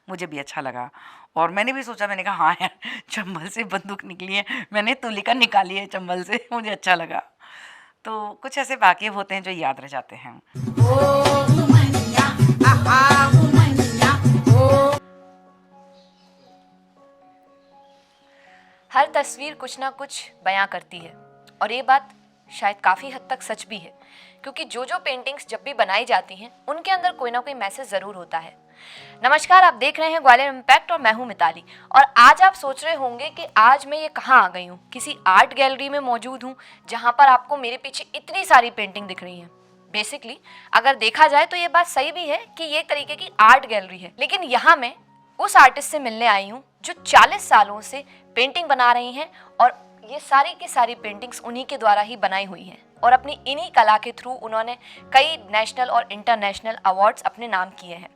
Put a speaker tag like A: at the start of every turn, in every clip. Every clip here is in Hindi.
A: मुझे भी अच्छा लगा। और मैंने भी सोचा, मैंने कहा हाँ यार, चंबल से बंदूक निकली है, मैंने तुलिका निकाली है चंबल से, मुझे अच्छा लगा। तो कुछ ऐसे वाक़ये होते हैं जो याद रह जाते हैं।
B: हर तस्वीर कुछ ना कुछ बयां करती है, और ये बात शायद काफ़ी हद तक सच भी है, क्योंकि जो जो पेंटिंग्स जब भी बनाई जाती हैं उनके अंदर कोई ना कोई मैसेज ज़रूर होता है। नमस्कार, आप देख रहे हैं ग्वालियर इम्पैक्ट और मैं हूं मिताली। और आज आप सोच रहे होंगे कि आज मैं ये कहाँ आ गई हूँ, किसी आर्ट गैलरी में मौजूद हूँ जहाँ पर आपको मेरे पीछे इतनी सारी पेंटिंग दिख रही हैं। बेसिकली अगर देखा जाए तो ये बात सही भी है कि ये एक तरीके की आर्ट गैलरी है, लेकिन यहाँ मैं उस आर्टिस्ट से मिलने आई हूँ जो 40 सालों से पेंटिंग बना रही हैं, और ये सारी की सारी पेंटिंग्स उन्हीं के द्वारा ही बनाई हुई हैं, और अपनी इन्हीं कला के थ्रू उन्होंने कई नेशनल और इंटरनेशनल अवार्ड्स अपने नाम किए हैं।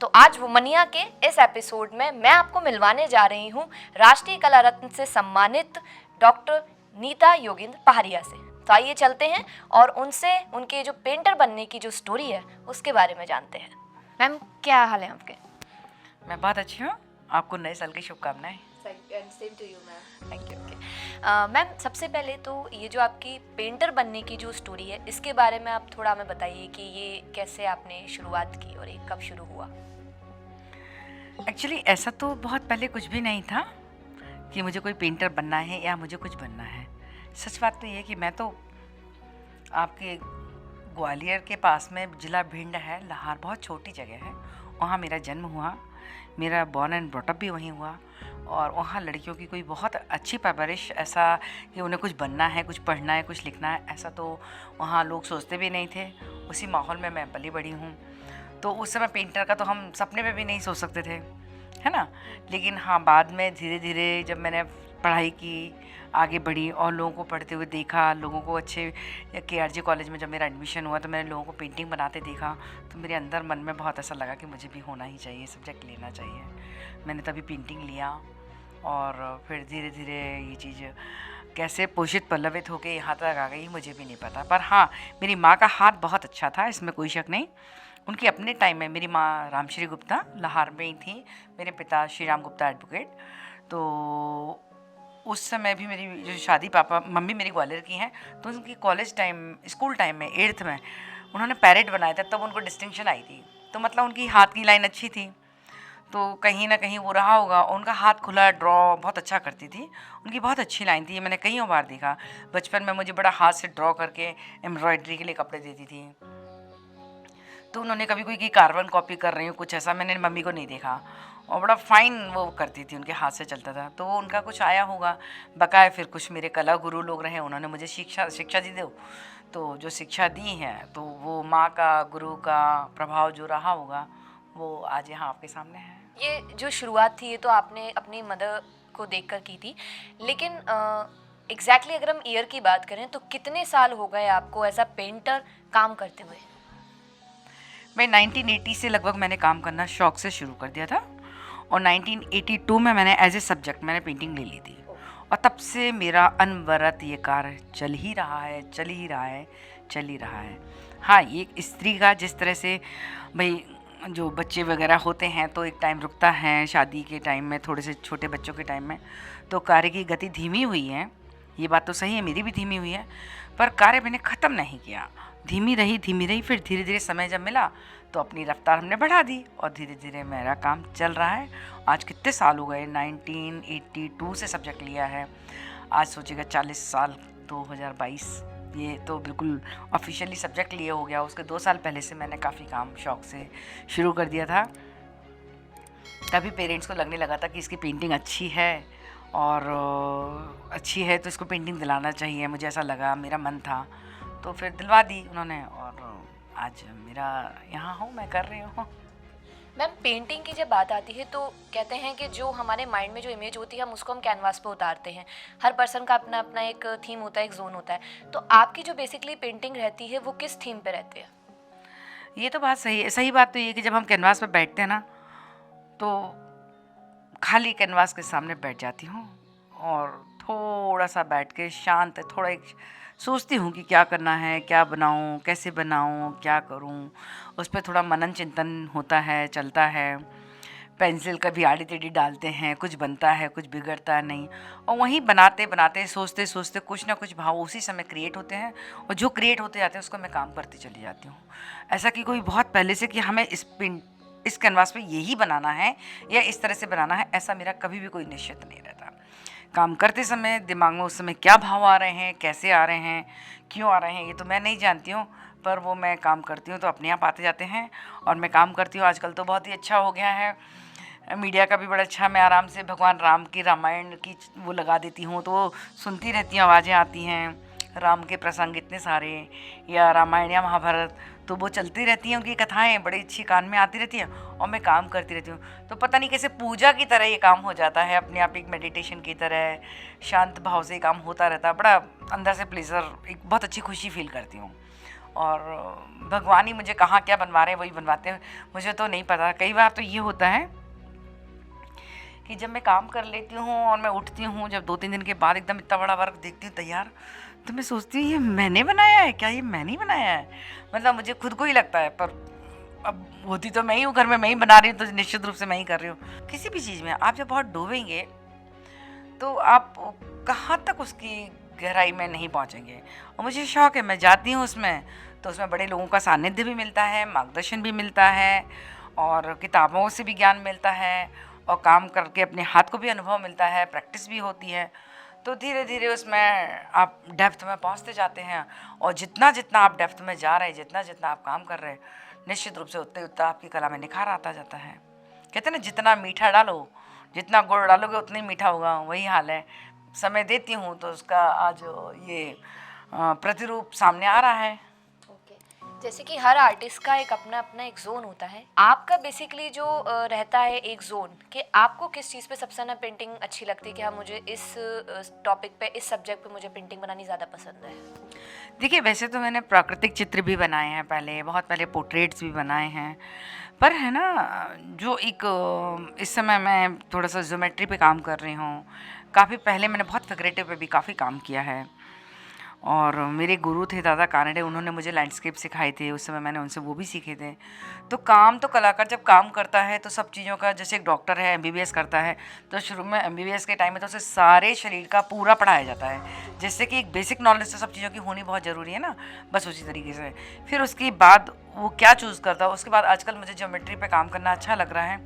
B: तो आज वुमनिया के इस एपिसोड में मैं आपको मिलवाने जा रही हूँ राष्ट्रीय कला रत्न से सम्मानित डॉक्टर नीता योगेंद्र पहाड़िया से। तो आइए चलते हैं और उनसे उनके जो पेंटर बनने की जो स्टोरी है उसके बारे में जानते हैं। मैम, क्या हाल है आपके?
A: मैं बहुत अच्छी हूँ, आपको नए साल की शुभकामनाएं।
B: Same to you ma'am. Thank you. Okay ma'am, सबसे पहले तो ये जो आपकी पेंटर बनने की जो स्टोरी है इसके बारे में आप थोड़ा हमें बताइए कि ये कैसे आपने शुरुआत की और ये कब शुरू हुआ।
A: एक्चुअली ऐसा तो बहुत पहले कुछ भी नहीं था कि मुझे कोई पेंटर बनना है या मुझे कुछ बनना है। सच बात तो ये है कि मैं तो आपके ग्वालियर के पास में जिला भिंड है, लाहौर बहुत छोटी जगह है, वहाँ मेरा जन्म हुआ। मेरा बॉर्न एंड ब्रॉटअप भी वहीं हुआ। और वहाँ लड़कियों की कोई बहुत अच्छी परवरिश, ऐसा कि उन्हें कुछ बनना है, कुछ पढ़ना है, कुछ लिखना है, ऐसा तो वहाँ लोग सोचते भी नहीं थे। उसी माहौल में मैं पली बड़ी हूँ। तो उस समय पेंटर का तो हम सपने में भी नहीं सोच सकते थे, है ना। लेकिन हाँ, बाद में धीरे धीरे जब मैंने पढ़ाई की, आगे बढ़ी और लोगों को पढ़ते हुए देखा, लोगों को अच्छे KRG कॉलेज में जब मेरा एडमिशन हुआ तो मैंने लोगों को पेंटिंग बनाते देखा, तो मेरे अंदर मन में बहुत ऐसा लगा कि मुझे भी होना ही चाहिए, सब्जेक्ट लेना चाहिए। मैंने तभी पेंटिंग लिया और फिर धीरे धीरे ये चीज़ कैसे पोषित पल्लवित होकर यहाँ तक आ गई मुझे भी नहीं पता। पर हाँ, मेरी माँ का हाथ बहुत अच्छा था, इसमें कोई शक नहीं। उनकी अपने टाइम में, मेरी माँ रामश्री गुप्ता लाहौर में ही थी, मेरे पिता श्री राम गुप्ता एडवोकेट। तो उस समय भी मेरी जो शादी, पापा मम्मी मेरी ग्वालियर की हैं, तो उनकी कॉलेज टाइम, स्कूल टाइम में 8th में उन्होंने पैरेट बनाया था, तब उनको डिस्टिंक्शन आई थी। तो मतलब उनकी हाथ की लाइन अच्छी थी, तो कहीं ना कहीं वो रहा होगा। उनका हाथ खुला, ड्रॉ बहुत अच्छा करती थी, उनकी बहुत अच्छी लाइन थी। ये मैंने कई बार देखा। बचपन में मुझे बड़ा हाथ से ड्रॉ करके एम्ब्रॉयडरी के लिए कपड़े देती थी। तो उन्होंने कभी कोई की कार्बन कॉपी कर रही हूँ कुछ ऐसा मैंने मम्मी को नहीं देखा। और बड़ा फाइन वो करती थी, उनके हाथ से चलता था। तो वो उनका कुछ आया होगा बकाया। फिर कुछ मेरे कला गुरु लोग रहे, उन्होंने मुझे शिक्षा दी दो। तो जो शिक्षा दी है, तो वो माँ का, गुरु का प्रभाव जो रहा होगा, वो आज यहाँ आपके सामने है।
B: ये जो शुरुआत थी ये तो आपने अपनी मदर को देखकर की थी, लेकिन एग्जैक्टली अगर हम ईयर की बात करें तो कितने साल हो गए आपको एज अ पेंटर काम करते हुए?
A: मैं 1980 से लगभग मैंने काम करना शौक से शुरू कर दिया था, और 1982 में मैंने एज ए सब्जेक्ट मैंने पेंटिंग ले ली थी। और तब से मेरा अनवरत ये कार्य चल ही रहा है, चल ही रहा है, चल ही रहा है। हाँ, ये स्त्री का जिस तरह से भाई जो बच्चे वगैरह होते हैं तो एक टाइम रुकता है, शादी के टाइम में, थोड़े से छोटे बच्चों के टाइम में तो कार्य की गति धीमी हुई है। ये बात तो सही है, मेरी भी धीमी हुई है, पर कार्य मैंने ख़त्म नहीं किया। धीमी रही, फिर धीरे धीरे समय जब मिला तो अपनी रफ्तार हमने बढ़ा दी, और धीरे धीरे मेरा काम चल रहा है। आज कितने साल हो गए, 1982 से सब्जेक्ट लिया है, आज सोचिएगा 40 साल, 2022, ये तो बिल्कुल ऑफिशियली सब्जेक्ट लिए हो गया। उसके 2 साल पहले से मैंने काफ़ी काम शौक से शुरू कर दिया था। तभी पेरेंट्स को लगने लगा था कि इसकी पेंटिंग अच्छी है, और अच्छी है तो इसको पेंटिंग दिलाना चाहिए। मुझे ऐसा लगा, मेरा मन था, तो फिर दिलवा दी उन्होंने, और आज मेरा यहाँ हूँ, मैं कर रही हूँ।
B: मैम, पेंटिंग की जब बात आती है तो कहते हैं कि जो हमारे माइंड में जो इमेज होती है हम उसको हम कैनवास पे उतारते हैं। हर पर्सन का अपना अपना एक थीम होता है, एक जोन होता है। तो आपकी जो बेसिकली पेंटिंग रहती है वो किस थीम पे रहती है?
A: ये तो बात सही है। सही बात तो ये कि जब हम कैनवास पे बैठते हैं ना, तो खाली कैनवास के सामने बैठ जाती हूँ, और थोड़ा सा बैठ के शांत, थोड़ा एक सोचती हूँ कि क्या करना है, क्या बनाऊँ, कैसे बनाऊँ, क्या करूँ। उस पर थोड़ा मनन चिंतन होता है, चलता है। पेंसिल कभी आड़ी टेढ़ी डालते हैं, कुछ बनता है, कुछ बिगड़ता नहीं, और वहीं बनाते बनाते सोचते सोचते कुछ ना कुछ भाव उसी समय क्रिएट होते हैं, और जो क्रिएट होते जाते हैं उसको मैं काम करती चली जाती हूँ। ऐसा कि कोई बहुत पहले से कि हमें इस कैनवास पे यही बनाना है या इस तरह से बनाना है, ऐसा मेरा कभी भी कोई निश्चित नहीं रहता। काम करते समय दिमाग में उस समय क्या भाव आ रहे हैं, कैसे आ रहे हैं, क्यों आ रहे हैं, ये तो मैं नहीं जानती हूँ, पर वो मैं काम करती हूँ तो अपने आप आते जाते हैं और मैं काम करती हूँ। आजकल तो बहुत ही अच्छा हो गया है, मीडिया का भी बड़ा अच्छा, मैं आराम से भगवान राम की रामायण की वो लगा देती हूँ तो वो सुनती रहती हूँ, आवाज़ें आती हैं, राम के प्रसंग इतने सारे, या रामायण या महाभारत, तो वो चलती रहती हैं, उनकी कथाएं बड़ी अच्छी कान में आती रहती हैं और मैं काम करती रहती हूँ। तो पता नहीं कैसे पूजा की तरह ये काम हो जाता है, अपने आप एक मेडिटेशन की तरह शांत भाव से काम होता रहता है, बड़ा अंदर से प्लेजर, एक बहुत अच्छी खुशी फील करती हूँ। और भगवान ही मुझे कहाँ क्या बनवा रहे हैं वही बनवाते हैं, मुझे तो नहीं पता। कई बार तो ये होता है कि जब मैं काम कर लेती हूँ और मैं उठती हूँ, जब 2-3 दिन के बाद एकदम इतना बड़ा वर्क देखती हूँ तैयार, तो मैं सोचती हूँ ये मैंने बनाया है क्या, ये मैंने ही बनाया है, मतलब मुझे खुद को ही लगता है। पर अब होती तो मैं ही हूँ, घर में मैं ही बना रही हूँ, तो निश्चित रूप से मैं ही कर रही हूँ। किसी भी चीज़ में आप जब बहुत डूबेंगे तो आप कहाँ तक उसकी गहराई में नहीं पहुँचेंगे। और मुझे शौक है, मैं जाती हूँ उसमें, तो उसमें बड़े लोगों का सानिध्य भी मिलता है, मार्गदर्शन भी मिलता है, और किताबों से भी ज्ञान मिलता है, और काम करके अपने हाथ को भी अनुभव मिलता है, प्रैक्टिस भी होती है। तो धीरे धीरे उसमें आप डेप्थ में पहुंचते जाते हैं, और जितना जितना आप डेप्थ में जा रहे हैं, जितना जितना आप काम कर रहे हैं, निश्चित रूप से उतना उतना आपकी कला में निखार आता जाता है। कहते हैं ना, जितना मीठा डालो, जितना गुड़ डालोगे उतना ही मीठा होगा, वही हाल है। समय देती हूँ तो उसका आज ये प्रतिरूप सामने आ रहा है।
B: जैसे कि हर आर्टिस्ट का एक अपना अपना एक जोन होता है, आपका बेसिकली जो रहता है एक जोन, कि आपको किस चीज़ पे सबसे ज़्यादा पेंटिंग अच्छी लगती है, कि हाँ मुझे इस टॉपिक पे, इस सब्जेक्ट पे मुझे पेंटिंग बनानी ज़्यादा पसंद है?
A: देखिए, वैसे तो मैंने प्राकृतिक चित्र भी बनाए हैं पहले, बहुत पहले पोर्ट्रेट्स भी बनाए हैं, पर है ना, जो एक इस समय मैं थोड़ा सा ज्योमेट्री पे काम कर रही हूँ। काफ़ी पहले मैंने बहुत फिगरेटिव पे भी काफ़ी काम किया है, और मेरे गुरु थे दादा कानड़े, उन्होंने मुझे लैंडस्केप सिखाए थे, उस समय मैंने उनसे वो भी सीखे थे। तो काम तो कलाकार जब काम करता है तो सब चीज़ों का, जैसे एक डॉक्टर है एमबीबीएस करता है, तो शुरू में एमबीबीएस के टाइम में तो उसे सारे शरीर का पूरा पढ़ाया जाता है, जिससे कि एक बेसिक नॉलेज तो सब चीज़ों की होनी बहुत ज़रूरी है ना, बस उसी तरीके से। फिर उसके बाद वो क्या चूज़ करता है, उसके बाद आजकल मुझे ज्योमेट्री पे काम करना अच्छा लग रहा है,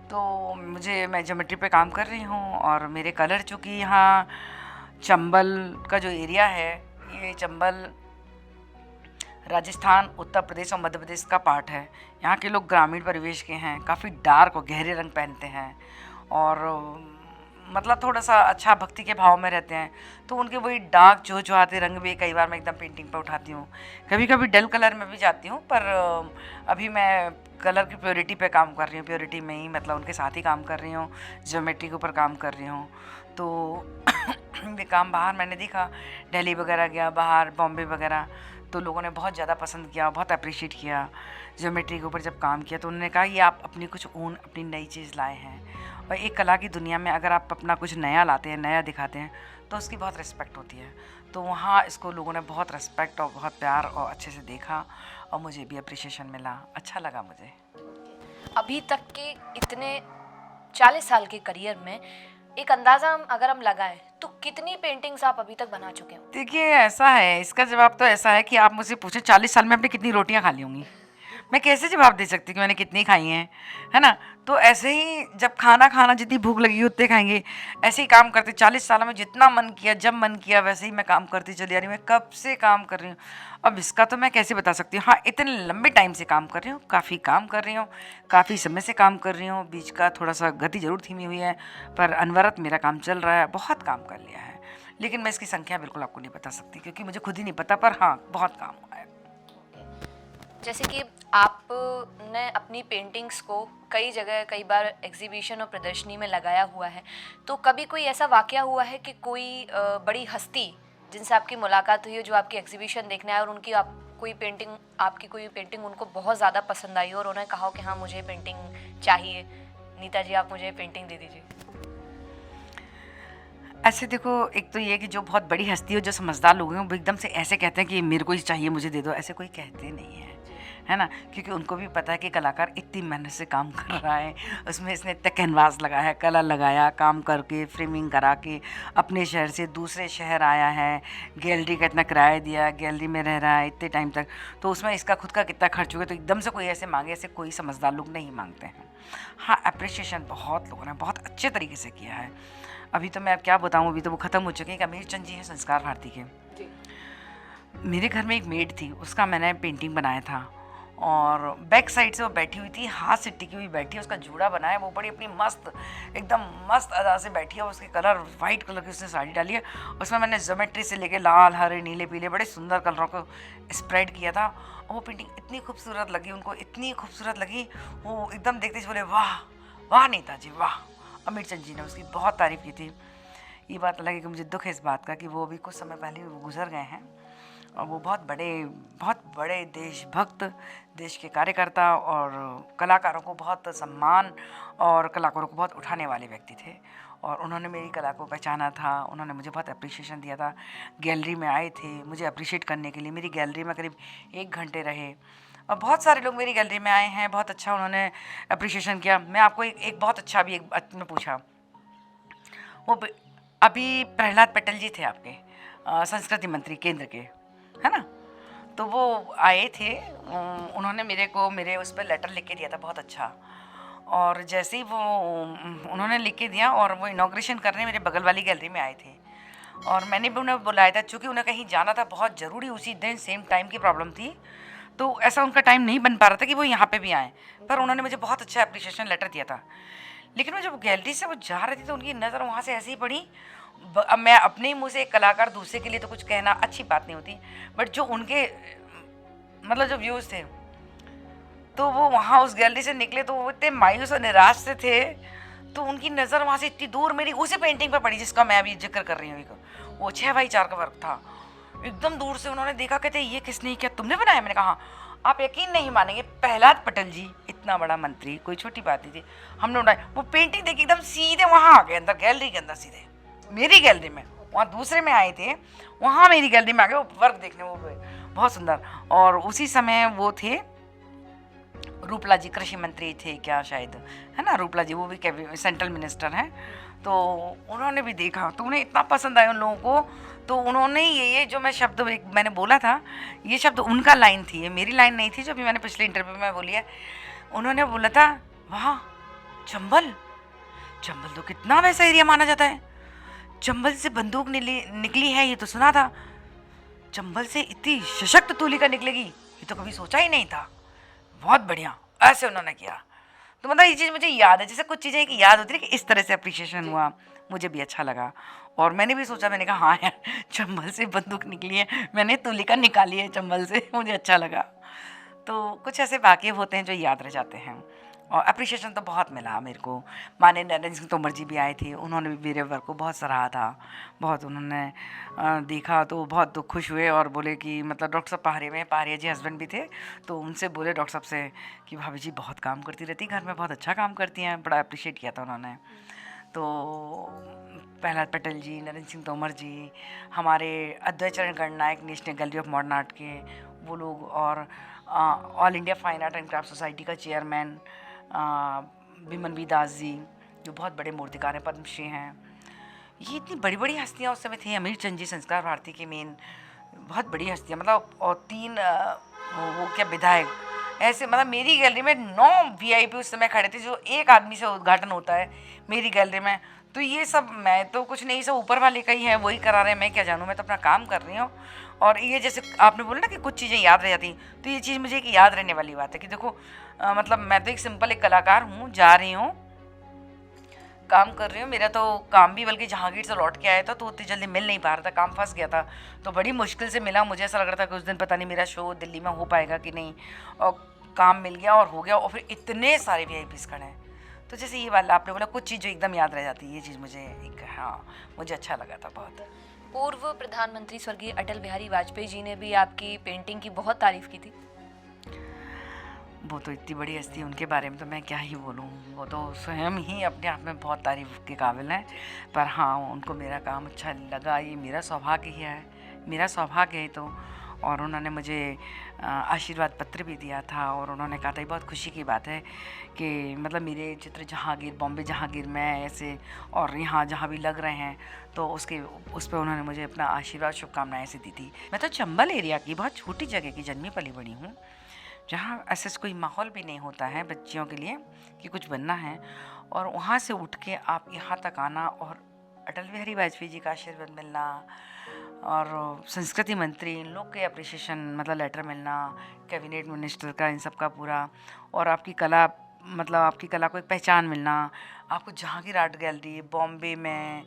A: तो मैं ज्योमेट्री पे काम कर रही हूँ। और मेरे कलर, चूँकि यहाँ चंबल का जो एरिया है, ये चंबल राजस्थान, उत्तर प्रदेश और मध्य प्रदेश का पार्ट है। यहाँ के लोग ग्रामीण परिवेश के हैं, काफ़ी डार्क और गहरे रंग पहनते हैं, और मतलब थोड़ा सा अच्छा भक्ति के भाव में रहते हैं, तो उनके वही डार्क जो आते रंग भी कई बार मैं एकदम पेंटिंग पर उठाती हूँ। कभी कभी डल कलर में भी जाती हूँ, पर अभी मैं कलर की प्योरिटी पे काम कर रही हूँ, प्योरिटी में ही मतलब उनके साथ ही काम कर रही हूँ, ज्योमेट्री के ऊपर काम कर रही हूँ। तो ये काम बाहर मैंने देखा, दिल्ली वगैरह गया, बाहर बॉम्बे वगैरह, तो लोगों ने बहुत ज़्यादा पसंद किया, बहुत अप्रिशिएट किया ज्योमेट्री के ऊपर जब काम किया। तो उन्होंने कहा ये आप अपनी कुछ ओन, अपनी नई चीज़ लाए हैं, और एक कला की दुनिया में अगर आप अपना कुछ नया लाते हैं, नया दिखाते हैं, तो उसकी बहुत रिस्पेक्ट होती है। तो वहाँ इसको लोगों ने बहुत रिस्पेक्ट और बहुत प्यार और अच्छे से देखा, और मुझे भी अप्रिशिएशन मिला, अच्छा लगा मुझे।
B: अभी तक के इतने 40 साल के करियर में एक अंदाज़ा अगर हम लगाएं तो कितनी पेंटिंग्स आप अभी तक बना चुके हो?
A: देखिए, ऐसा है, इसका जवाब तो ऐसा है कि आप मुझसे पूछें 40 साल में आपने कितनी रोटियां खा ली होंगी, मैं कैसे जवाब दे सकती हूँ कि मैंने कितनी खाई हैं, है ना। तो ऐसे ही जब खाना जितनी भूख लगी उतने खाएंगे, ऐसे ही काम करते 40 सालों में जितना मन किया, जब मन किया वैसे ही मैं काम करती चली आ रही हूँ। मैं कब से काम कर रही हूँ, अब इसका तो मैं कैसे बता सकती हूँ। हाँ, इतने लंबे टाइम से काम कर रही हूँ, काफ़ी काम कर रही हूँ, काफ़ी समय से काम कर रही हूँ। बीच का थोड़ा सा गति ज़रूर थीमी हुई है, पर अनवरत मेरा काम चल रहा है, बहुत काम कर लिया है। लेकिन मैं इसकी संख्या बिल्कुल आपको नहीं बता सकती, क्योंकि मुझे खुद ही नहीं पता, पर हाँ, बहुत काम हुआ है।
B: जैसे कि आपने अपनी पेंटिंग्स को कई जगह, कई बार एग्जीबिशन और प्रदर्शनी में लगाया हुआ है, तो कभी कोई ऐसा वाकया हुआ है कि कोई बड़ी हस्ती जिनसे आपकी मुलाकात हुई हो, जो आपकी एग्जीबिशन देखने आए और उनकी आपकी कोई पेंटिंग उनको बहुत ज़्यादा पसंद आई हो, और उन्हें कहा हो कि हाँ मुझे पेंटिंग चाहिए, नीता जी आप मुझे पेंटिंग दे दीजिए?
A: ऐसे देखो, एक तो ये कि जो बहुत बड़ी हस्ती हो, जो समझदार लोग हैं, वो एकदम से ऐसे कहते हैं कि मेरे को ही चाहिए, मुझे दे दो, ऐसे कोई कहते नहीं है, है ना, क्योंकि उनको भी पता है कि कलाकार इतनी मेहनत से काम कर रहा है, उसमें इसने इतना कैनवास लगाया, कलर लगाया, काम करके फ्रेमिंग करा के अपने शहर से दूसरे शहर आया है, गैलरी का इतना किराया दिया, गैलरी में रह रहा है इतने टाइम तक, तो उसमें इसका खुद का कितना खर्च हुआ, तो एकदम से कोई ऐसे मांगे, ऐसे कोई समझदार लोग नहीं मांगते हैं। हाँ, अप्रिशिएशन बहुत लोगों ने बहुत अच्छे तरीके से किया है। अभी तो मैं अब क्या बताऊँ, अभी तो वो ख़त्म हो चुके हैं। अमीर चंद जी हैं संस्कार भारती के। मेरे घर में एक मेड थी, उसका मैंने पेंटिंग बनाया था, और बैक साइड से वो बैठी हुई थी, हाथ से टिकी हुई बैठी है, उसका जूड़ा बनाया, वो बड़ी अपनी मस्त एकदम मस्त अदा से बैठी है, उसके कलर वाइट कलर की उसने साड़ी डाली है, उसमें मैंने ज्योमेट्री से लेके लाल हरे नीले पीले बड़े सुंदर कलरों को स्प्रेड किया था, और वो पेंटिंग इतनी खूबसूरत लगी उनको, इतनी खूबसूरत लगी, वो एकदम देखते ही बोले वाह वाह नेताजी वाह। अमीर चंद जी ने उसकी बहुत तारीफ़ की थी। ये बात अलग है कि मुझे दुख है इस बात का कि वो अभी कुछ समय पहले वो गुजर गए हैं, और वो बहुत बड़े देशभक्त, देश के कार्यकर्ता और कलाकारों को बहुत सम्मान और कलाकारों को बहुत उठाने वाले व्यक्ति थे, और उन्होंने मेरी कला को पहचाना था, उन्होंने मुझे बहुत अप्रिशिएशन दिया था। गैलरी में आए थे मुझे अप्रिशिएट करने के लिए, मेरी गैलरी में करीब 1 घंटे रहे, और बहुत सारे लोग मेरी गैलरी में आए हैं, बहुत अच्छा उन्होंने अप्रिशिएशन किया। मैं आपको एक बहुत अच्छा भी एक में पूछा, वो अभी प्रहलाद पटेल जी थे आपके संस्कृति मंत्री केंद्र के, है ना, तो वो आए थे, उन्होंने मेरे उस पर लेटर लिख के दिया था बहुत अच्छा, और जैसे ही वो उन्होंने लिख के दिया और वो इनॉग्रेशन करने मेरे बगल वाली गैलरी में आए थे, और मैंने भी उन्हें बुलाया था, चूँकि उन्हें कहीं जाना था बहुत ज़रूरी, उसी दिन सेम टाइम की प्रॉब्लम थी, तो ऐसा उनका टाइम नहीं बन पा रहा था कि वो यहाँ पे भी आएँ, पर उन्होंने मुझे बहुत अच्छा अप्रिशिएशन लेटर दिया था। लेकिन वो जब गैलरी से वो जा रही थी तो उनकी नज़र वहाँ से ऐसी ही पड़ी। अब मैं अपने ही मुँह से एक कलाकार दूसरे के लिए तो कुछ कहना अच्छी बात नहीं होती, बट जो उनके मतलब जो व्यूज़ थे, तो वो वहाँ उस गैलरी से निकले तो वो इतने मायूस और निराश से थे, तो उनकी नज़र वहाँ से इतनी दूर मेरी उसी पेंटिंग पर पड़ी जिसका मैं अभी जिक्र कर रही हूँ। वो 6x4 का वर्क था। एकदम दूर से उन्होंने देखा, कहते ये किसने किया, तुमने बनाया? मैंने कहा आप यकीन नहीं मानेंगे, प्रहलाद पटेल जी, इतना बड़ा मंत्री, कोई छोटी बात नहीं थी, हमने उठाई। वो पेंटिंग देखी एकदम सीधे वहाँ आ गए अंदर गैलरी के अंदर, सीधे मेरी गैलरी में, वहाँ दूसरे में आए थे, वहाँ मेरी गैलरी में आ गए वो वर्क देखने, वो बहुत सुंदर। और उसी समय वो थे रूपला जी, कृषि मंत्री थे क्या शायद, है ना, रूपला जी, वो भी सेंट्रल मिनिस्टर हैं, तो उन्होंने भी देखा, तो उन्हें इतना पसंद आया उन लोगों को, तो उन्होंने ये जो मैं शब्द मैंने बोला था, ये शब्द उनका लाइन थी, ये मेरी लाइन नहीं थी जो अभी मैंने पिछले इंटरव्यू में बोली है। उन्होंने बोला था वाह चंबल, चंबल तो कितना वैसा एरिया माना जाता है, चंबल से बंदूक निकली है ये तो सुना था, चंबल से इतनी सशक्त तूलिका निकलेगी ये तो कभी सोचा ही नहीं था, बहुत बढ़िया, ऐसे उन्होंने किया। तो मतलब ये चीज़ मुझे याद है, जैसे कुछ चीज़ें कि याद होती है कि इस तरह से अप्रिशिएशन हुआ, मुझे भी अच्छा लगा, और मैंने भी सोचा, मैंने कहा हाँ यार चंबल से बंदूक निकली है, मैंने तूलिका निकाली है चंबल से, मुझे अच्छा लगा। तो कुछ ऐसे वाक़ये होते हैं जो याद रह जाते हैं, और अप्रिशिएशन तो बहुत मिला मेरे को। माननीय नरेंद्र सिंह तोमर जी भी आए थे, उन्होंने भी मेरे वर्क को बहुत सराहा था, बहुत उन्होंने देखा तो बहुत तो खुश हुए, और बोले कि मतलब डॉक्टर साहब पहाड़िया में, पहाड़िया जी हस्बैंड भी थे, तो उनसे बोले डॉक्टर साहब से कि भाभी जी बहुत काम करती रहती घर में, बहुत अच्छा काम करती हैं, बड़ा अप्रिशिएट किया था उन्होंने। तो प्रहलाद पटेल जी, नरेंद्र सिंह तोमर जी, हमारे Adwaita Charan Gananayak national gallery of modern art के वो लोग, और all India fine art and craft society का चेयरमैन बिमन बी दास जी, जो बहुत बड़े मूर्तिकार हैं, पद्मश्री हैं, ये इतनी बड़ी बड़ी हस्तियाँ उस समय थी। अमीर चंद जी संस्कार भारती के मेन, बहुत बड़ी हस्तियाँ, मतलब, और 3 वो क्या विधायक, ऐसे मतलब मेरी गैलरी में 9 VIP उस समय खड़े थे, जो एक आदमी से उद्घाटन होता है मेरी गैलरी में। तो ये सब मैं तो कुछ नहीं, सब ऊपर वाले का ही है, वही करा रहे हैं, मैं क्या जानूँ, मैं तो अपना काम कर रही हूँ। और ये जैसे आपने बोला ना कि कुछ चीज़ें याद रह जाती, तो ये चीज़ मुझे एक याद रहने वाली बात है कि देखो मतलब मैं तो एक सिंपल एक कलाकार हूँ, जा रही हूँ, काम कर रही हूँ, मेरा तो काम भी बल्कि जहांगीर से लौट के आया था तो उतनी जल्दी मिल नहीं पा रहा था, काम फंस गया था, तो बड़ी मुश्किल से मिला। मुझे ऐसा लग रहा था कि उस दिन पता नहीं मेरा शो दिल्ली में हो पाएगा कि नहीं, और काम मिल गया और हो गया, और फिर इतने सारे VIPs खड़े हैं। तो जैसे ये वाला आपने बोला कुछ चीज़ जो एकदम याद रह जाती है, ये चीज़ मुझे एक, हाँ, मुझे अच्छा लगा था बहुत।
B: पूर्व प्रधानमंत्री स्वर्गीय अटल बिहारी वाजपेयी जी ने भी आपकी पेंटिंग की बहुत तारीफ की थी।
A: वो तो इतनी बड़ी हस्ती है, उनके बारे में तो मैं क्या ही बोलूँ, वो तो स्वयं ही अपने आप में बहुत तारीफ़ के काबिल हैं। पर हाँ, उनको मेरा काम अच्छा लगा, ये मेरा सौभाग्य ही है, मेरा सौभाग्य है तो। और उन्होंने मुझे आशीर्वाद पत्र भी दिया था। और उन्होंने कहा था, ये बहुत खुशी की बात है कि मतलब मेरे चित्र जहांगीर, बॉम्बे जहांगीर में ऐसे और यहाँ जहाँ भी लग रहे हैं, तो उस पर उन्होंने मुझे अपना आशीर्वाद, शुभकामनाएं ऐसे दी थी। मैं तो चंबल एरिया की बहुत छोटी जगह की जन्मी पली बड़ी हूँ, जहाँ ऐसे कोई माहौल भी नहीं होता है बच्चियों के लिए कि कुछ बनना है, और वहाँ से उठ के आप यहाँ तक आना और अटल बिहारी वाजपेयी जी का आशीर्वाद मिलना और संस्कृति मंत्री इन लोग के अप्रिसिएशन मतलब लेटर मिलना, कैबिनेट मिनिस्टर का, इन सब का पूरा, और आपकी कला मतलब आपकी कला को एक पहचान मिलना, आपको जहांगीर आर्ट गैलरी बॉम्बे में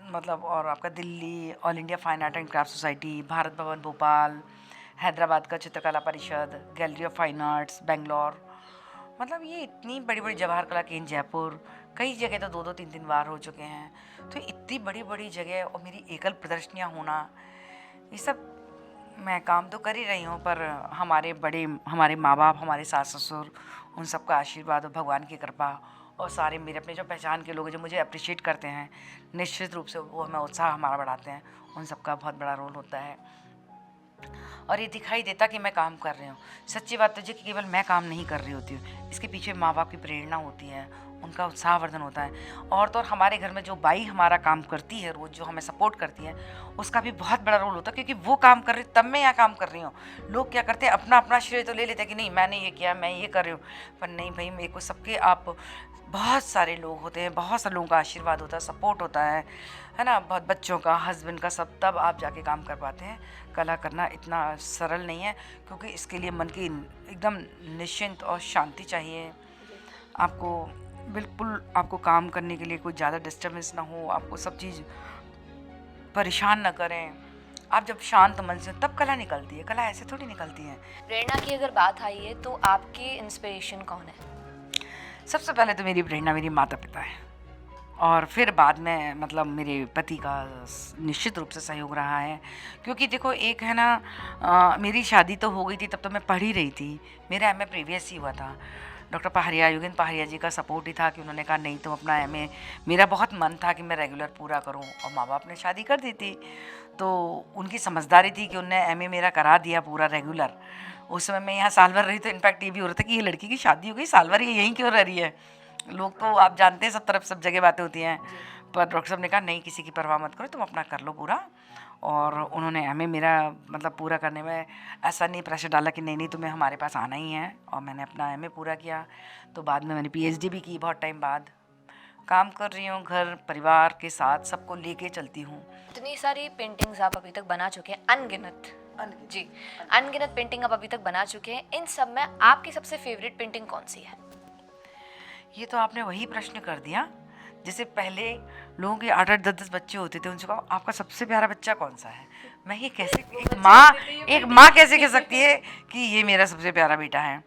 A: मतलब, और आपका Delhi all India fine art and craft society, Bharat Bhavan Bhopal, Hyderabad का चित्रकला परिषद, gallery of fine arts Bangalore, मतलब ये इतनी बड़ी बड़ी, जवाहर कला केंद्र जयपुर, कई जगह तो 2-2 3-3 बार हो चुके हैं। तो इतनी बड़ी बड़ी जगह और मेरी एकल प्रदर्शनियाँ होना, ये सब मैं काम तो कर ही रही हूँ, पर हमारे माँ बाप, हमारे सास ससुर, उन सब का आशीर्वाद और भगवान की कृपा, और सारे मेरे अपने जो पहचान के लोग हैं जो मुझे अप्रिशिएट करते हैं, निश्चित रूप से वो हमें उत्साह हमारा बढ़ाते हैं, उन सब का बहुत बड़ा रोल होता है। और ये दिखाई देता कि मैं काम कर रही हूँ। सच्ची बात तो ये कि केवल मैं काम नहीं कर रही होती हूँ, इसके पीछे माँ बाप की प्रेरणा होती है, उनका उत्साहवर्धन होता है। और तो और हमारे घर में जो बाई हमारा काम करती है रोज़, जो हमें सपोर्ट करती है, उसका भी बहुत बड़ा रोल होता है, क्योंकि वो काम कर रही तब मैं यहाँ काम कर रही हूँ। लोग क्या करते हैं, अपना अपना श्रेय तो ले लेते हैं कि नहीं मैंने ये किया, मैं ये कर रही हूँ, पर नहीं भाई, मेरे को सबके आप बहुत सारे लोग होते हैं, बहुत सारे लोगों का आशीर्वाद होता है, सपोर्ट होता है ना, बहुत बच्चों का, हस्बैंड का, सब, तब आप जाके काम कर पाते हैं। कला करना इतना सरल नहीं है, क्योंकि इसके लिए मन की एकदम निश्चिंत और शांति चाहिए आपको। बिल्कुल आपको काम करने के लिए कोई ज़्यादा डिस्टर्बेंस ना हो, आपको सब चीज़ परेशान ना करें। आप जब शांत मन से, तब कला निकलती है, कला ऐसे थोड़ी निकलती है।
B: प्रेरणा की अगर बात आई है तो आपके इंस्पिरेशन कौन है?
A: सबसे पहले तो मेरी प्रेरणा मेरी माता पिता है, और फिर बाद में मतलब मेरे पति का निश्चित रूप से सहयोग रहा है। क्योंकि देखो, एक है ना, मेरी शादी तो हो गई थी, तब तो मैं पढ़ ही रही थी, मेरा एमए प्रीवियस ही हुआ था। डॉक्टर पहाड़िया, योगेंद्र पहाड़िया जी का सपोर्ट ही था कि उन्होंने कहा नहीं तुम अपना एमए, मेरा बहुत मन था कि मैं रेगुलर पूरा करूं, और माँ बाप ने शादी कर दी थी, तो उनकी समझदारी थी कि उनने एमए मेरा करा दिया पूरा रेगुलर। उस समय मैं यहाँ साल भर रही, तो इनफैक्ट ये भी हो रहा था कि ये लड़की की शादी हो गई, साल भर ये यहीं क्यों रह रही है। लोग तो आप जानते हैं सब तरफ सब जगह बातें होती हैं, पर डॉक्टर साहब ने कहा नहीं, किसी की परवाह मत करो, तुम अपना कर लो पूरा। और उन्होंने हमें मेरा मतलब पूरा करने में ऐसा नहीं प्रेशर डाला कि नहीं नहीं तुम्हें हमारे पास आना ही है, और मैंने अपना एमए पूरा किया। तो बाद में मैंने पीएचडी भी की, बहुत टाइम बाद काम कर रही हूँ, घर परिवार के साथ सबको लेके चलती हूँ।
B: इतनी सारी पेंटिंग्स आप अभी तक बना चुके हैं, अनगिनत जी, अनगिनत पेंटिंग आप अभी तक बना चुके हैं, इन सब में आपकी सबसे फेवरेट पेंटिंग कौन सी है?
A: ये तो आपने वही प्रश्न कर दिया, जैसे पहले लोगों के 8-8 10-10 बच्चे होते थे, उनसे कहो आपका सबसे प्यारा बच्चा कौन सा है। मैं ये कैसे, एक माँ कैसे कह सकती है कि ये मेरा सबसे प्यारा बेटा है।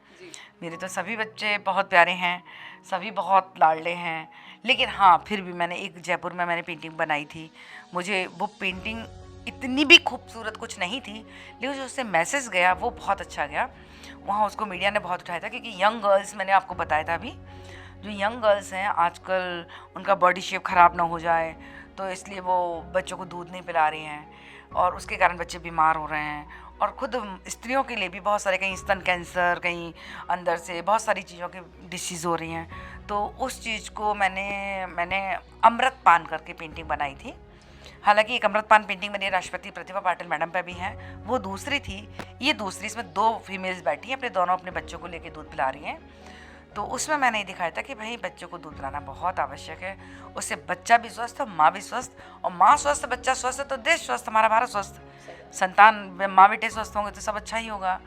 A: मेरे तो सभी बच्चे बहुत प्यारे हैं, सभी बहुत लाडले हैं, लेकिन हाँ फिर भी मैंने एक जयपुर में मैंने पेंटिंग बनाई थी, मुझे वो पेंटिंग इतनी भी खूबसूरत कुछ नहीं थी, लेकिन जो उससे मैसेज गया वो बहुत अच्छा गया। वहाँ उसको मीडिया ने बहुत उठाया था, क्योंकि यंग गर्ल्स, मैंने आपको बताया था अभी, जो यंग गर्ल्स हैं आजकल, उनका बॉडी शेप ख़राब ना हो जाए, तो इसलिए वो बच्चों को दूध नहीं पिला रही हैं, और उसके कारण बच्चे बीमार हो रहे हैं। और खुद स्त्रियों के लिए भी बहुत सारे, कहीं स्तन कैंसर, कहीं अंदर से बहुत सारी चीज़ों की डिसीज़ हो रही हैं। तो उस चीज़ को मैंने अमृत पान करके पेंटिंग बनाई थी। हालांकि एक अमृत पान पेंटिंग मेरी राष्ट्रपति प्रतिभा पाटिल मैडम पे भी है, वो दूसरी थी, ये दूसरी, इसमें 2 फीमेल्स बैठी हैं, दोनों अपने बच्चों को लेके दूध पिला रही हैं। तो उसमें मैंने ये दिखाया था कि भाई बच्चों को दूध पिलाना बहुत आवश्यक है, उससे बच्चा भी स्वस्थ, माँ भी स्वस्थ, और माँ स्वस्थ, बच्चा स्वस्थ, तो देश स्वस्थ, हमारा भारत स्वस्थ। संतान, माँ बेटे स्वस्थ होंगे तो सब अच्छा ही होगा,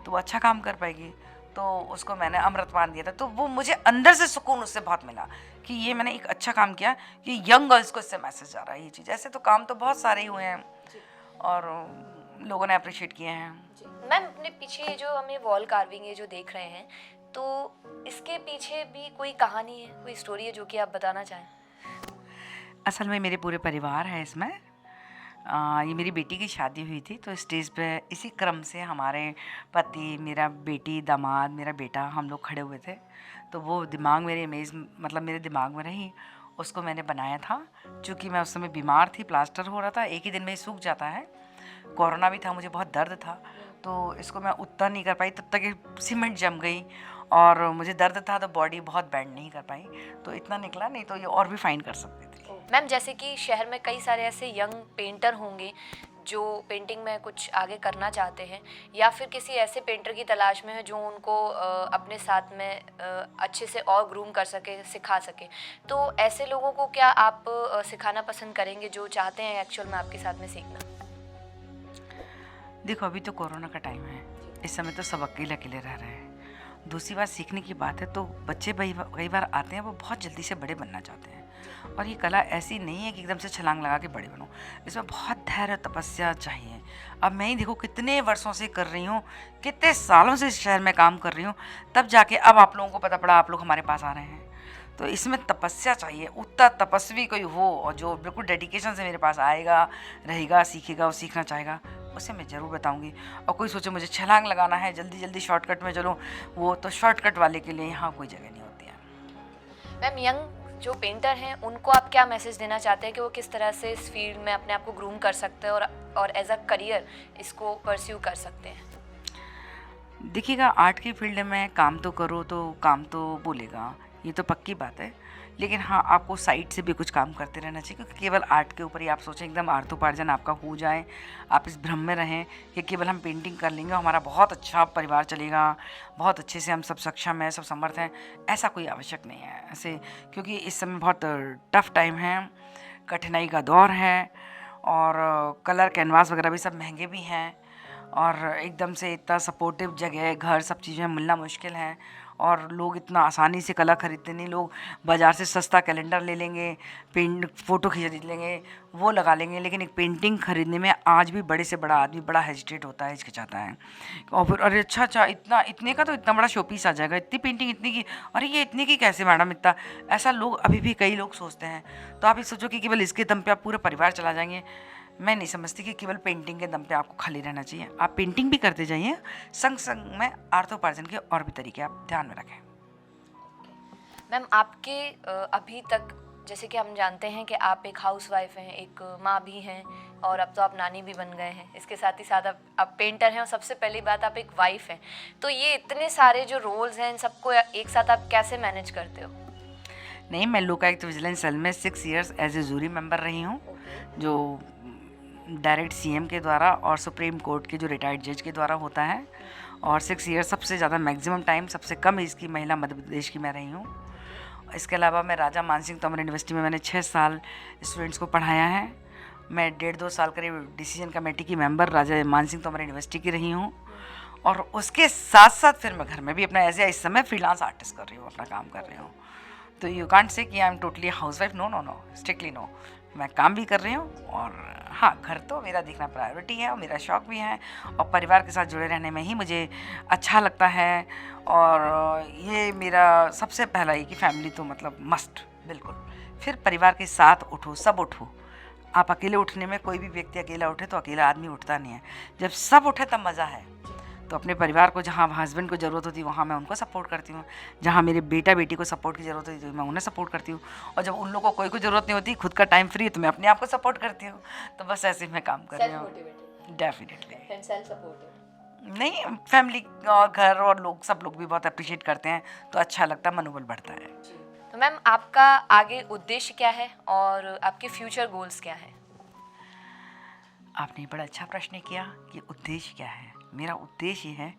A: तो वो अच्छा काम कर पाएगी। तो उसको मैंने अमृतपान दिया था, तो वो मुझे अंदर से सुकून उससे बहुत मिला कि ये मैंने एक अच्छा काम किया, कि यंग गर्ल्स को इससे मैसेज आ रहा है ये चीज़। ऐसे तो काम तो बहुत सारे ही हुए हैं और लोगों ने अप्रिशिएट किए हैं।
B: मैम, अपने पीछे जो हमें वॉल कार्विंग ये जो देख रहे हैं, तो इसके पीछे भी कोई कहानी है, कोई स्टोरी है जो कि आप बताना चाहें?
A: असल में मेरे पूरे परिवार है इसमें। ये मेरी बेटी की शादी हुई थी, तो स्टेज पे इसी क्रम से हमारे पति, मेरा बेटी, दामाद, मेरा बेटा, हम लोग खड़े हुए थे। तो वो दिमाग मेरे इमेज मतलब मेरे दिमाग में रही, उसको मैंने बनाया था। चूँकि मैं उस समय बीमार थी, प्लास्टर हो रहा था, एक ही दिन में ही सूख जाता है, कोरोना भी था, मुझे बहुत दर्द था, तो इसको मैं उतना नहीं कर पाई, तब तक ये सीमेंट जम गई और मुझे दर्द था तो बॉडी बहुत बेंड नहीं कर पाई, तो इतना निकला, नहीं तो ये और भी फाइन कर सकती थी।
B: मैम जैसे कि शहर में कई सारे ऐसे यंग पेंटर होंगे जो पेंटिंग में कुछ आगे करना चाहते हैं, या फिर किसी ऐसे पेंटर की तलाश में है जो उनको अपने साथ में अच्छे से और ग्रूम कर सके, सिखा सके, तो ऐसे लोगों को क्या आप सिखाना पसंद करेंगे जो चाहते हैं एक्चुअल में आपके साथ में सीखना?
A: देखो, अभी तो कोरोना का टाइम है, इस समय तो सब अकेले अकेले रह रहे हैं। दूसरी बात सीखने की बात है, तो बच्चे कई बार आते हैं, वो बहुत जल्दी से बड़े बनना चाहते हैं, और ये कला ऐसी नहीं है कि एकदम से छलांग लगा के बड़े बनो, इसमें बहुत धैर्य तपस्या चाहिए। अब मैं ही देखो कितने वर्षों से कर रही हूँ, कितने सालों से इस शहर में काम कर रही हूँ, तब जाके अब आप लोगों को पता पड़ा, आप लोग हमारे पास आ रहे हैं, तो इसमें तपस्या चाहिए। उतना तपस्वी कोई हो और जो बिल्कुल डेडिकेशन से मेरे पास आएगा, रहेगा, सीखेगा और सीखना चाहेगा, उसे मैं ज़रूर बताऊंगी। और कोई सोचे मुझे छलांग लगाना है, जल्दी जल्दी शॉर्टकट में चलो, वो तो शॉर्टकट वाले के लिए यहाँ कोई जगह नहीं होती है।
B: मैम यंग जो पेंटर हैं उनको आप क्या मैसेज देना चाहते हैं कि वो किस तरह से इस फील्ड में अपने आप को ग्रूम कर सकते हैं और एज अ करियर इसको परस्यू कर सकते हैं?
A: देखिएगा, आर्ट की फील्ड में काम तो करो तो काम तो बोलेगा, ये तो पक्की बात है, लेकिन हाँ, आपको साइड से भी कुछ काम करते रहना चाहिए, क्योंकि केवल आर्ट के ऊपर ही आप सोचें एकदम अर्थोपार्जन आपका हो जाए, आप इस भ्रम में रहें कि केवल हम पेंटिंग कर लेंगे, हमारा बहुत अच्छा परिवार चलेगा, बहुत अच्छे से हम सब सक्षम हैं, सब समर्थ हैं, ऐसा कोई आवश्यक नहीं है ऐसे, क्योंकि इस समय बहुत टफ टाइम है, कठिनाई का दौर है, और कलर कैनवास वगैरह भी सब महंगे भी हैं, और एकदम से इतना सपोर्टिव जगह, घर, सब चीज़ें मिलना मुश्किल है, और लोग इतना आसानी से कला खरीदते नहीं। लोग बाज़ार से सस्ता कैलेंडर ले लेंगे, पेंट फ़ोटो खींच लेंगे, वो लगा लेंगे, लेकिन एक पेंटिंग खरीदने में आज भी बड़े से बड़ा आदमी बड़ा हेजिटेट होता है, हिचकिचाता है, और फिर अरे अच्छा इतने का तो इतना बड़ा शोपीस आ जाएगा, इतनी पेंटिंग इतनी की, अरे ये इतने की कैसे मैडम, इतना, ऐसा लोग अभी भी कई लोग सोचते हैं। तो आप ये सोचो कि केवल इसके दम पे आप पूरा परिवार चला जाएंगे, मैं नहीं समझती कि केवल पेंटिंग के दम पे आपको खाली रहना चाहिए। आप पेंटिंग भी करते जाइए, संग संग में अर्थोपार्जन के और भी तरीके आप ध्यान में रखें।
B: मैम आपके अभी तक, जैसे कि हम जानते हैं कि आप एक हाउसवाइफ हैं, एक माँ भी हैं, और अब तो आप नानी भी बन गए हैं, इसके साथ ही साथ आप पेंटर हैं, और सबसे पहली बात आप एक वाइफ हैं, तो ये इतने सारे जो रोल्स हैं इन सबको एक साथ आप कैसे मैनेज करते हो?
A: नहीं, मैं लोकायुक्त विजिलेंस सेल में 6 years as a jury member रही हूँ, जो डायरेक्ट सीएम के द्वारा और सुप्रीम कोर्ट के जो रिटायर्ड जज के द्वारा होता है, और 6 ईयर सबसे ज़्यादा मैक्सिमम टाइम, सबसे कम एज की महिला मध्य प्रदेश की मैं रही हूँ। इसके अलावा मैं राजा मानसिंह तोमर यूनिवर्सिटी में मैंने 6 साल स्टूडेंट्स को पढ़ाया है। मैं 1.5-2 साल करीब डिसीजन कमेटी की मेंबर राजा मानसिंह तोमर यूनिवर्सिटी की रही हूँ, और उसके साथ साथ फिर मैं घर में भी अपना ऐसे इस समय फ्रीलांस आर्टिस्ट कर रही हूँ, अपना काम कर रही हूँ। तो यू कांट से कि I am totally housewife, no, strictly no, मैं काम भी कर रही हूँ, और हाँ, घर तो मेरा देखना प्रायोरिटी है, और मेरा शौक़ भी है, और परिवार के साथ जुड़े रहने में ही मुझे अच्छा लगता है, और ये मेरा सबसे पहला ही कि फैमिली तो मतलब मस्ट, बिल्कुल। फिर परिवार के साथ उठो, सब उठो। आप अकेले उठने में, कोई भी व्यक्ति अकेला उठे तो अकेला आदमी उठता नहीं है, जब सब उठे तब मज़ा है। तो अपने परिवार को, जहाँ हस्बैंड को ज़रूरत होती है वहाँ मैं उनको सपोर्ट करती हूँ, जहाँ मेरे बेटा बेटी को सपोर्ट की ज़रूरत होती है तो मैं उन्हें सपोर्ट करती हूँ, और जब उन लोगों को कोई ज़रूरत नहीं होती, खुद का टाइम फ्री है, तो मैं अपने आप को सपोर्ट करती हूँ। तो बस ऐसे ही मैं काम कर रही हूँ। डेफिनेटली नहीं, फैमिली और घर और लोग, सब लोग भी बहुत अप्रिशिएट करते हैं, तो अच्छा लगता है, मनोबल बढ़ता है।
B: तो मैम आपका आगे उद्देश्य क्या है और आपके फ्यूचर गोल्स क्या है?
A: आपने बड़ा अच्छा प्रश्न किया कि उद्देश्य क्या है। मेरा उद्देश्य है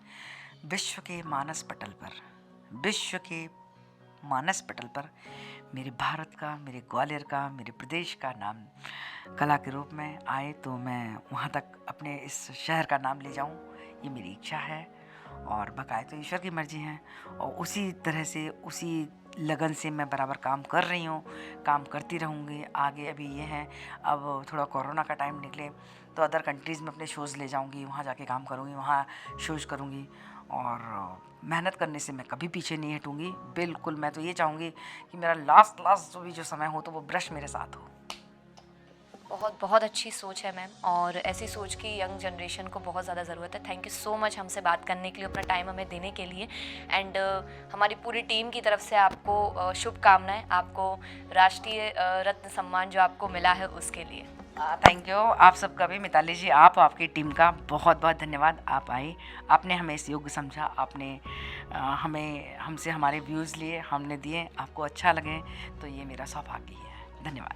A: विश्व के मानस पटल पर मेरे भारत का, मेरे ग्वालियर का, मेरे प्रदेश का नाम कला के रूप में आए, तो मैं वहाँ तक अपने इस शहर का नाम ले जाऊँ, ये मेरी इच्छा है। और बकाए तो ईश्वर की मर्जी है, और उसी तरह से, उसी लगन से मैं बराबर काम कर रही हूँ, काम करती रहूँगी आगे। अभी ये है, अब थोड़ा कोरोना का टाइम निकले तो अदर कंट्रीज़ में अपने शोज़ ले जाऊँगी, वहाँ जाके काम करूँगी, वहाँ शोज़ करूँगी, और मेहनत करने से मैं कभी पीछे नहीं हटूँगी। बिल्कुल, मैं तो ये चाहूँगी कि मेरा लास्ट जो समय हो तो वो ब्रश मेरे साथ हो।
B: बहुत बहुत अच्छी सोच है मैम, और ऐसी सोच की यंग जनरेशन को बहुत ज़्यादा ज़रूरत है। थैंक यू सो मच हमसे बात करने के लिए, अपना टाइम हमें देने के लिए, एंड हमारी पूरी टीम की तरफ से आपको शुभकामनाएं, आपको राष्ट्रीय रत्न सम्मान जो आपको मिला है उसके लिए।
A: थैंक यू आप सबका भी। मिताली जी, आप आपकी टीम का बहुत बहुत धन्यवाद। आप आए, आपने हमें इस योग्य समझा, आपने हमसे हमारे व्यूज़ लिए, हमने दिए, आपको अच्छा लगे तो ये मेरा सौभाग्य ही है। धन्यवाद।